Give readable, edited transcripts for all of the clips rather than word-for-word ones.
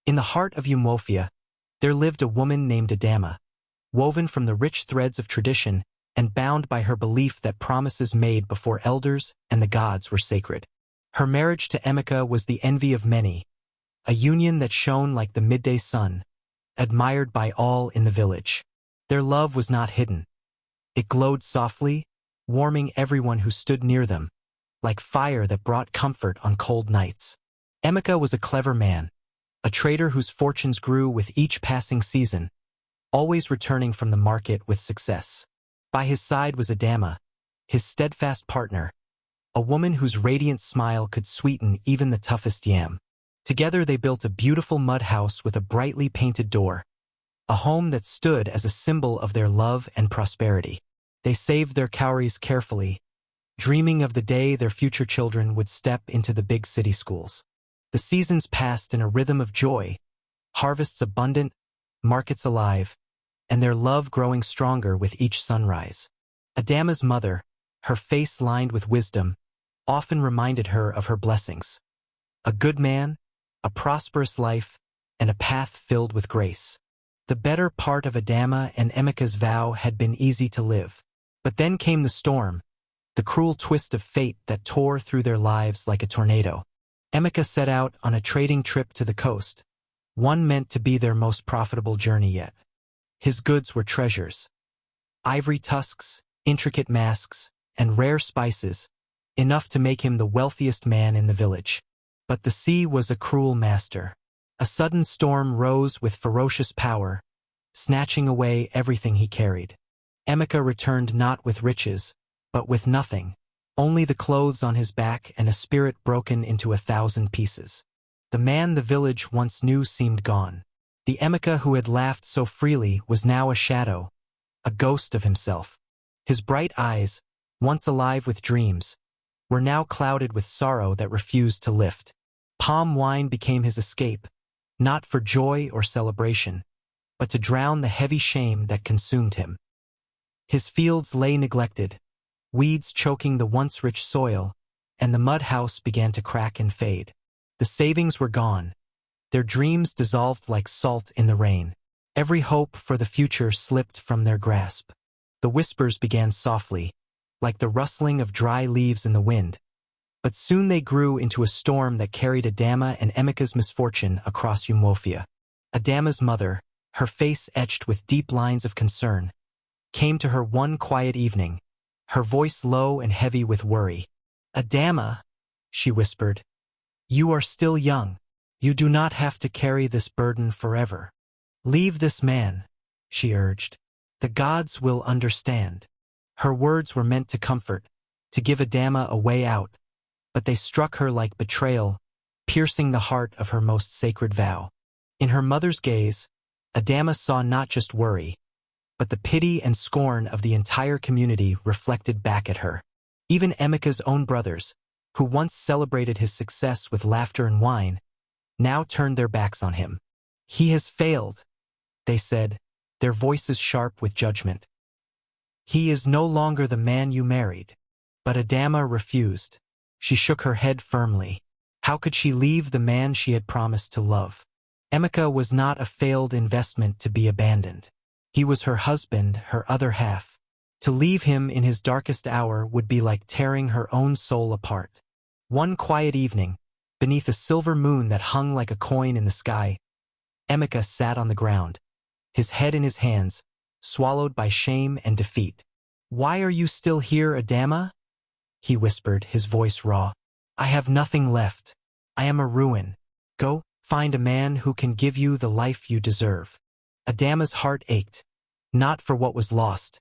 In the heart of Eumolphia, there lived a woman named Adama, woven from the rich threads of tradition and bound by her belief that promises made before elders and the gods were sacred. Her marriage to Emica was the envy of many, a union that shone like the midday sun, admired by all in the village. Their love was not hidden. It glowed softly, warming everyone who stood near them, like fire that brought comfort on cold nights. Emica was a clever man, a trader whose fortunes grew with each passing season, always returning from the market with success. By his side was Adama, his steadfast partner, a woman whose radiant smile could sweeten even the toughest yam. Together they built a beautiful mud house with a brightly painted door, a home that stood as a symbol of their love and prosperity. They saved their cowries carefully, dreaming of the day their future children would step into the big city schools. The seasons passed in a rhythm of joy, harvests abundant, markets alive, and their love growing stronger with each sunrise. Adama's mother, her face lined with wisdom, often reminded her of her blessings. A good man, a prosperous life, and a path filled with grace. The better part of Adama and Emica's vow had been easy to live. But then came the storm, the cruel twist of fate that tore through their lives like a tornado. Emica set out on a trading trip to the coast, one meant to be their most profitable journey yet. His goods were treasures. Ivory tusks, intricate masks, and rare spices, enough to make him the wealthiest man in the village. But the sea was a cruel master. A sudden storm rose with ferocious power, snatching away everything he carried. Emica returned not with riches, but with nothing, only the clothes on his back and a spirit broken into 1,000 pieces. The man the village once knew seemed gone. The Emica who had laughed so freely was now a shadow, a ghost of himself. His bright eyes, once alive with dreams, were now clouded with sorrow that refused to lift. Palm wine became his escape, not for joy or celebration, but to drown the heavy shame that consumed him. His fields lay neglected, weeds choking the once rich soil, and the mud house began to crack and fade. The savings were gone, their dreams dissolved like salt in the rain. Every hope for the future slipped from their grasp. The whispers began softly, like the rustling of dry leaves in the wind, but soon they grew into a storm that carried Adama and Emica's misfortune across Eumolphia. Adama's mother, her face etched with deep lines of concern, came to her one quiet evening, her voice low and heavy with worry. "Adama," she whispered, "you are still young. You do not have to carry this burden forever. Leave this man," she urged. "The gods will understand." Her words were meant to comfort, to give Adama a way out, but they struck her like betrayal, piercing the heart of her most sacred vow. In her mother's gaze, Adama saw not just worry, but the pity and scorn of the entire community reflected back at her. Even Emica's own brothers, who once celebrated his success with laughter and wine, now turned their backs on him. "He has failed," they said, their voices sharp with judgment. "He is no longer the man you married." But Adama refused. She shook her head firmly. How could she leave the man she had promised to love? Emica was not a failed investment to be abandoned. He was her husband, her other half. To leave him in his darkest hour would be like tearing her own soul apart. One quiet evening, beneath a silver moon that hung like a coin in the sky, Emica sat on the ground, his head in his hands, swallowed by shame and defeat. "Why are you still here, Adama?" he whispered, his voice raw. "I have nothing left. I am a ruin. Go, find a man who can give you the life you deserve." Adama's heart ached, not for what was lost,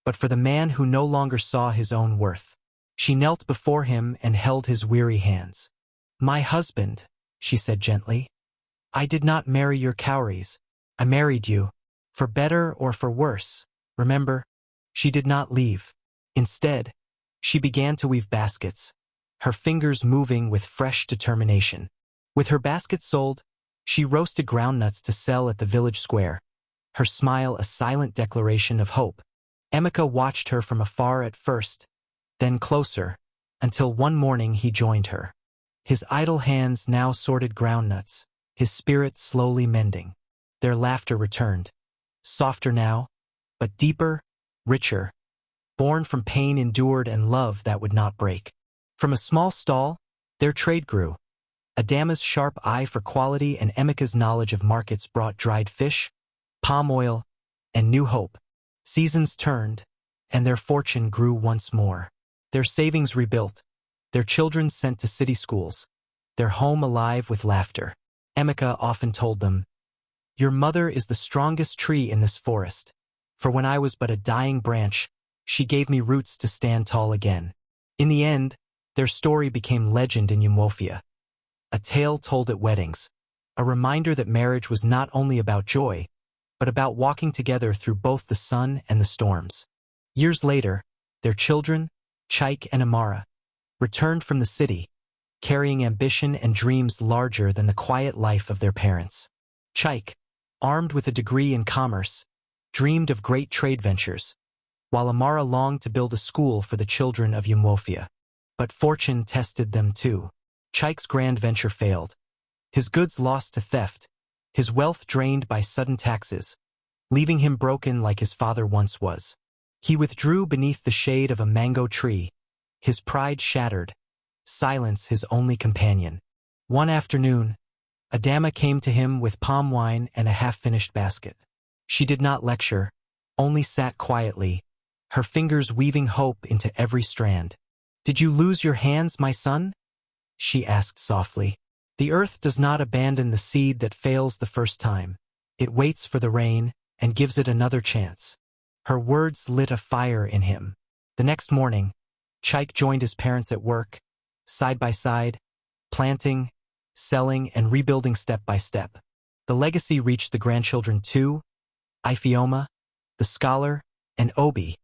but for the man who no longer saw his own worth. She knelt before him and held his weary hands. "My husband," she said gently, "I did not marry your cowries. I married you, for better or for worse, remember?" She did not leave. Instead, she began to weave baskets, her fingers moving with fresh determination. With her basket sold, she roasted groundnuts to sell at the village square, her smile a silent declaration of hope. Emica watched her from afar at first, then closer, until one morning he joined her. His idle hands now sorted groundnuts, his spirit slowly mending. Their laughter returned. Softer now, but deeper, richer, born from pain endured and love that would not break. From a small stall, their trade grew. Adama's sharp eye for quality and Emika's knowledge of markets brought dried fish, palm oil, and new hope. Seasons turned, and their fortune grew once more. Their savings rebuilt, their children sent to city schools, their home alive with laughter. Emika often told them, "Your mother is the strongest tree in this forest, for when I was but a dying branch, she gave me roots to stand tall again." In the end, their story became legend in Umuofia. A tale told at weddings, a reminder that marriage was not only about joy, but about walking together through both the sun and the storms. Years later, their children, Chaik and Amara, returned from the city, carrying ambition and dreams larger than the quiet life of their parents. Chaik, armed with a degree in commerce, dreamed of great trade ventures, while Amara longed to build a school for the children of Umuofia. But fortune tested them too. Chaik's grand venture failed. His goods lost to theft, his wealth drained by sudden taxes, leaving him broken like his father once was. He withdrew beneath the shade of a mango tree, his pride shattered, silence his only companion. One afternoon, Adama came to him with palm wine and a half-finished basket. She did not lecture, only sat quietly, her fingers weaving hope into every strand. "Did you lose your hands, my son?" she asked softly. "The earth does not abandon the seed that fails the first time. It waits for the rain and gives it another chance." Her words lit a fire in him. The next morning, Chaik joined his parents at work, side by side, planting, selling, and rebuilding step by step. The legacy reached the grandchildren too, Ifeoma, the scholar, and Obi,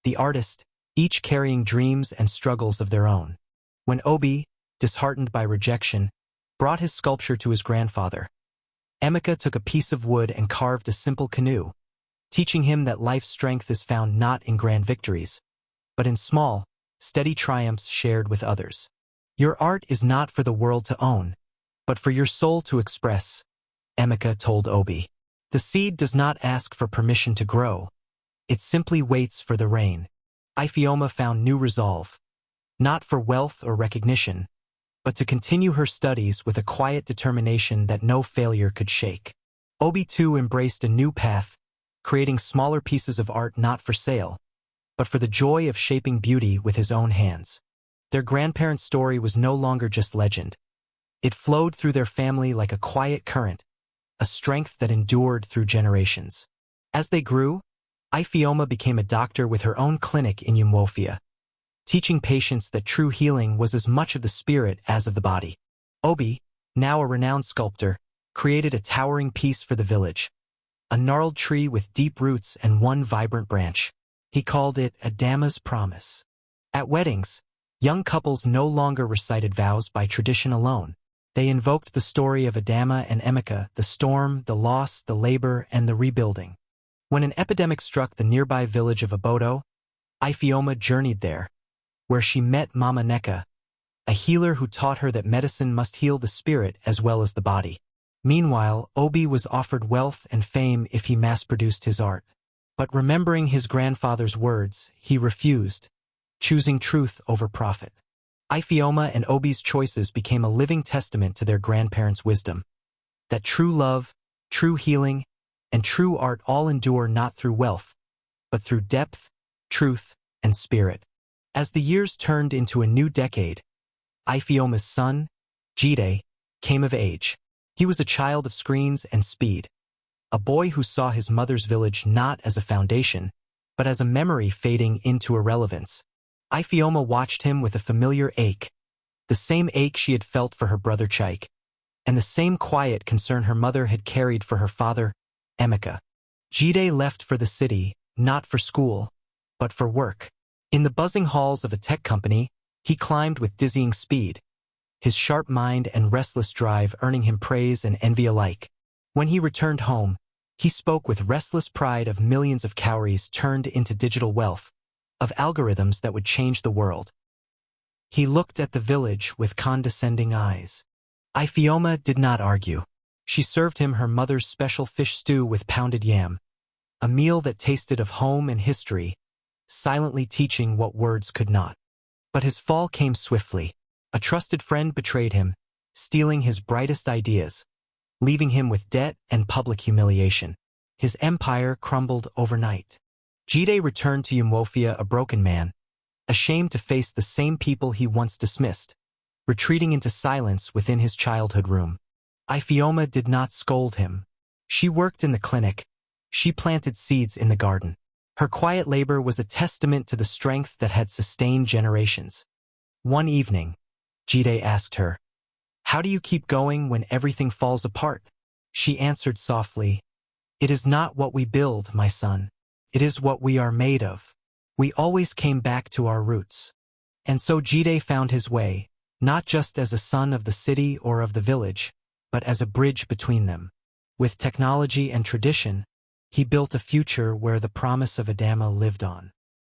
the artist, each carrying dreams and struggles of their own. When Obi, disheartened by rejection, brought his sculpture to his grandfather, Emika took a piece of wood and carved a simple canoe, teaching him that life's strength is found not in grand victories, but in small, steady triumphs shared with others. "Your art is not for the world to own, but for your soul to express," Emika told Obi. "The seed does not ask for permission to grow. It simply waits for the rain." Ifeoma found new resolve, not for wealth or recognition, but to continue her studies with a quiet determination that no failure could shake. Obi too embraced a new path, creating smaller pieces of art not for sale, but for the joy of shaping beauty with his own hands. Their grandparents' story was no longer just legend. It flowed through their family like a quiet current, a strength that endured through generations. As they grew, Ifeoma became a doctor with her own clinic in Umuofia, teaching patients that true healing was as much of the spirit as of the body. Obi, now a renowned sculptor, created a towering piece for the village, a gnarled tree with deep roots and one vibrant branch. He called it Adama's Promise. At weddings, young couples no longer recited vows by tradition alone. They invoked the story of Adama and Emika, the storm, the loss, the labor, and the rebuilding. When an epidemic struck the nearby village of Abodo, Ifeoma journeyed there, where she met Mama Neka, a healer who taught her that medicine must heal the spirit as well as the body. Meanwhile, Obi was offered wealth and fame if he mass-produced his art. But remembering his grandfather's words, he refused, choosing truth over profit. Ifeoma and Obi's choices became a living testament to their grandparents' wisdom, that true love, true healing, and true art all endure not through wealth, but through depth, truth, and spirit. As the years turned into a new decade, Ifeoma's son, Jide, came of age. He was a child of screens and speed, a boy who saw his mother's village not as a foundation, but as a memory fading into irrelevance. Ifeoma watched him with a familiar ache, the same ache she had felt for her brother Chaik, and the same quiet concern her mother had carried for her father, Emika. Jide left for the city, not for school, but for work. In the buzzing halls of a tech company, he climbed with dizzying speed, his sharp mind and restless drive earning him praise and envy alike. When he returned home, he spoke with restless pride of millions of cowries turned into digital wealth, of algorithms that would change the world. He looked at the village with condescending eyes. Ifeoma did not argue. She served him her mother's special fish stew with pounded yam, a meal that tasted of home and history, silently teaching what words could not. But his fall came swiftly. A trusted friend betrayed him, stealing his brightest ideas, leaving him with debt and public humiliation. His empire crumbled overnight. Jide returned to Umuofia a broken man, ashamed to face the same people he once dismissed, retreating into silence within his childhood room. Ifeoma did not scold him. She worked in the clinic. She planted seeds in the garden. Her quiet labor was a testament to the strength that had sustained generations. One evening, Jide asked her, "How do you keep going when everything falls apart?" She answered softly, "It is not what we build, my son. It is what we are made of." We always came back to our roots. And so Jide found his way, not just as a son of the city or of the village, but as a bridge between them. With technology and tradition, he built a future where the promise of Adama lived on.